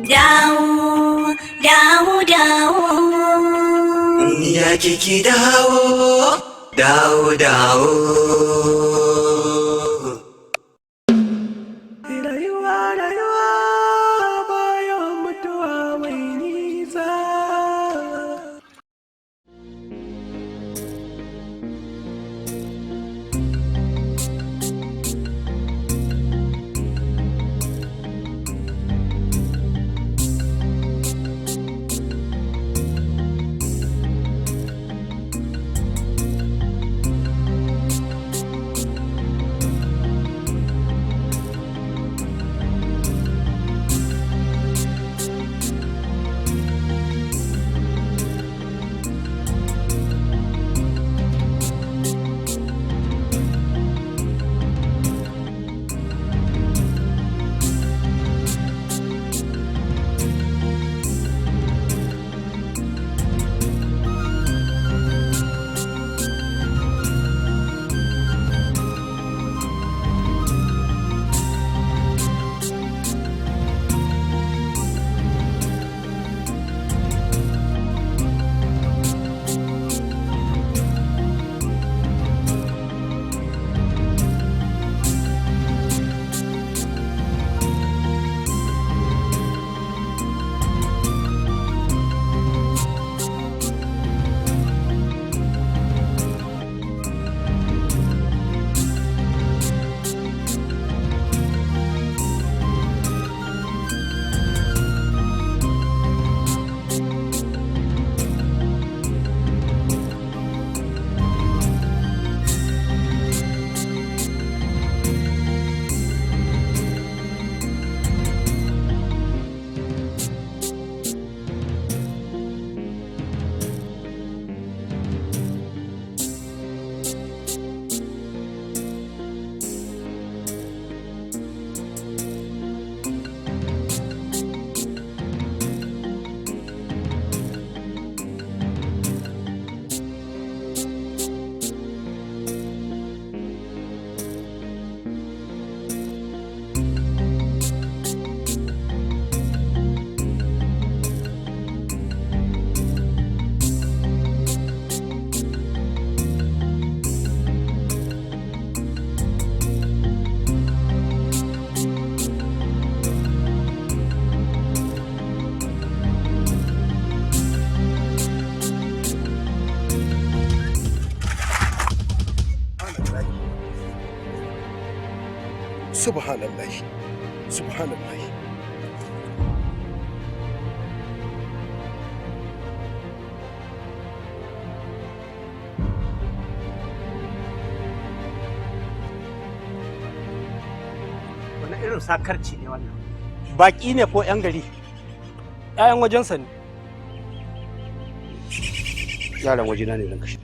dawo dawo ya kiki dawo dawo rayuwa bayan mutuwa mai nisa. Subhanallah, subhanallah. Wani irin sakarci ne wannan? Baki ne ko 'yan gari? 'Ya'yan wajensa ne. Yaran wajena ne zan kashe.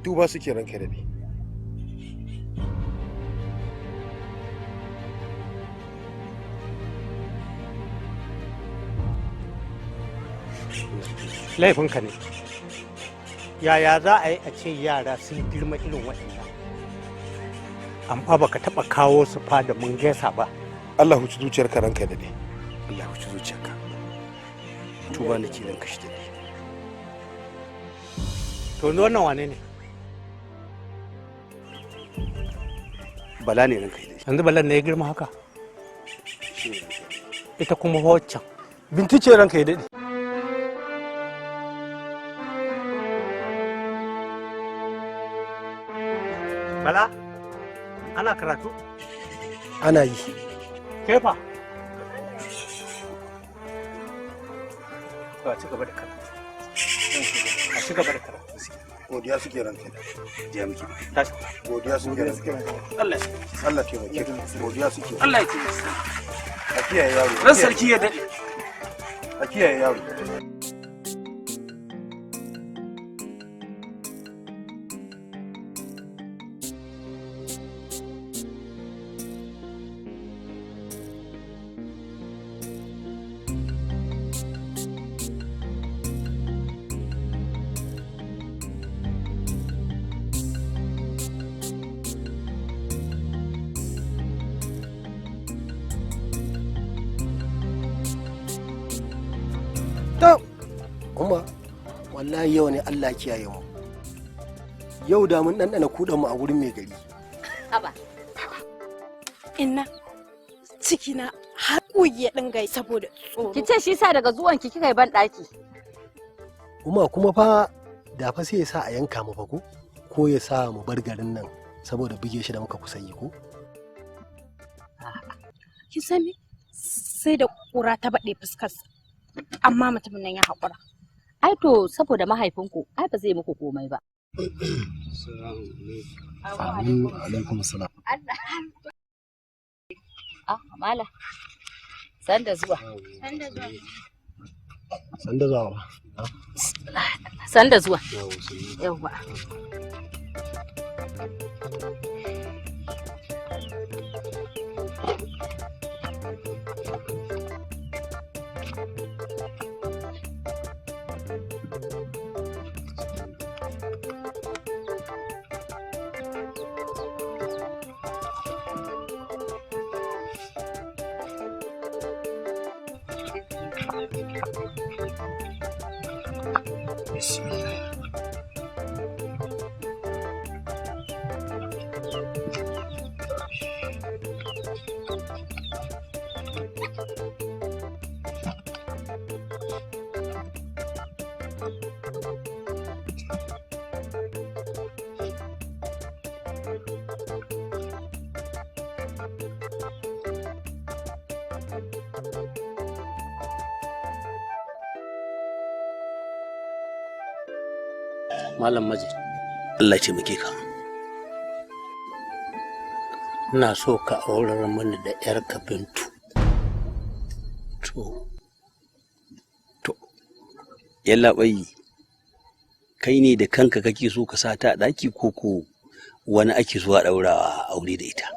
Duba suke ranka da ni. Laifinka ne. Yaya za a yi a ce yara sun girma irin waɗannan? Amma baka taɓa kawo su fada mun gaisa ba. Allah huci zuciyarka ranka da ni. Allah huci zuciyarka. Tuba nake dan kashi da ni. To wannan wane ne? Bala ne ranka da. Yanzu Balan ne ya girma haka? Ita kuma waccan. Binti ce ranka ya daɗe. Bala, ana karatu? Ana yi. Kefa? To a ci gaba da karatu. A ci gaba da karatu. Godiya suke ranka da. Je miki. Tashi. Godiya suke ranka. Allah. Allah taimake ka. Godiya suke. Allah ya taimake. A kiyaye yaro. Ran sarki ya dade. A kiyaye yaro. To, umma, wallahi yau ne Allah kiyaye mu. Yau da mun ɗanɗana kuɗan mu a gurin mai gari. Haba. Inna, ciki na har ƙugi ya dinga saboda tsoro. Ki ce shi sa daga zuwan ki kika yi ban ɗaki. Umma kuma fa da fa sai ya sa a yanka mu fa ko ya sa mu bar garin nan saboda buge shi da muka kusa yi ko? Ki sani sai da ƙura ta baɗe fuskarsa. Amma mutumin nan ya haƙura. Ai to saboda mahaifinku ai ba zai muku komai ba. Amin alaikum salam. Ah, mala. San da zuwa. San da zuwa. San da zuwa. Yawwa. Malam Maji, Allah ce muke ka. Ina so ka aurar mani da ‘yarka Bintu. To, yallaɓai, kai ne da kanka kake so ka sa ta a ɗaki ko wani ake zuwa ɗaurawa aure da ita?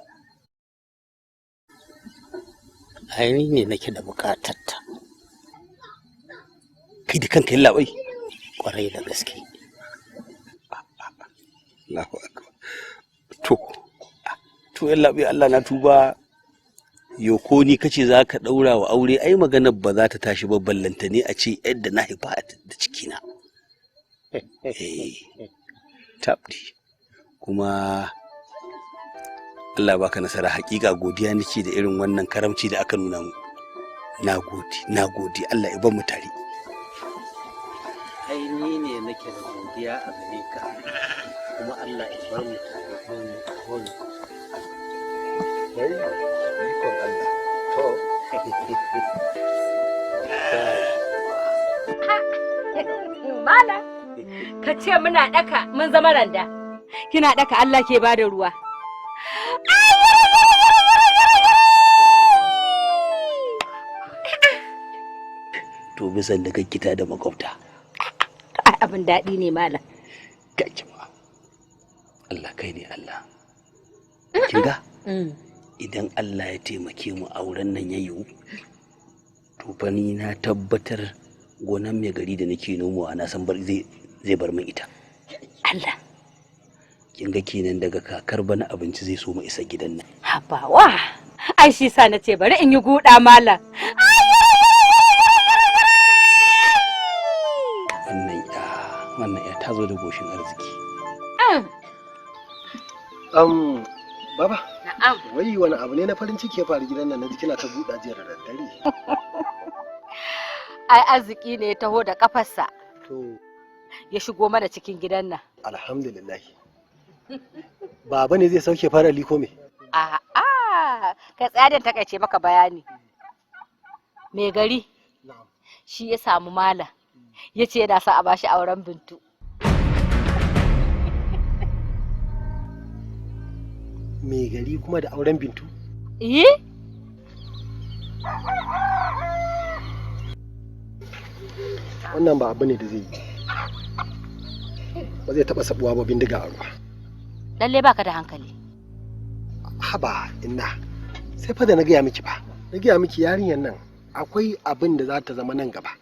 Aini ne nake da buƙatarta. Kai da kanka yallaɓai? Ƙwarai da gaske. Allahu akbar. To yallaɓai Allah na tuba. Yoko ni kace za ka ɗaura wa aure ai maganar ba za ta tashi ba ballanta ne a ce yadda na haifa da cikina. Tabdi. Kuma Allah baka nasara, hakika godiya nake da irin wannan karamci da aka nuna mu. Na gode Allah ya bar mu tare. Ai ni ne nake da godiya a gare ka, kuma Allah ya bar mu tare. Ikon Allah. To. Mala, ka ce muna ɗaka mun zama randa. Kina ɗaka Allah ke bada ruwa. To bisan da gita da makwabta. Ai abin daɗi ne malam. Gaji ma. Allah kai ne Allah. Kin ga? Idan Allah ya taimake mu auren nan ya yiwu, to fa ni na tabbatar gonan mai gari da nake nomawa na san zai bar min ita. Allah. Kin ga kenan daga kakar bana abinci zai so mu isa gidan nan. Habawa. Ai shi sa na ce bari in yi guda malam. Wannan ya ta zo da goshin arziki. Baba. Na'am. Wai wani abu ne na farin ciki ya faru gidan nan na ji kina ta buɗa jiya da daddare. Ai arziki ne ya taho da kafarsa. To. Ya shigo mana cikin gidan nan. Alhamdulillah. Baba ne zai sauke fara liko me? A'a, kai tsaya da takaice maka bayani. Mai gari shi ya samu malam. Ya ce yana sa a bashi auren Bintu. Mai gari kuma da auren Bintu? Yi? Wannan ba abu ne da zai yi. Ba zai taɓa sabuwa ba bindiga a ruwa. Lalle baka da hankali. Haba inna, sai fa da na gaya miki ba. Na gaya miki yarinyar nan akwai abin da za ta zama nan gaba.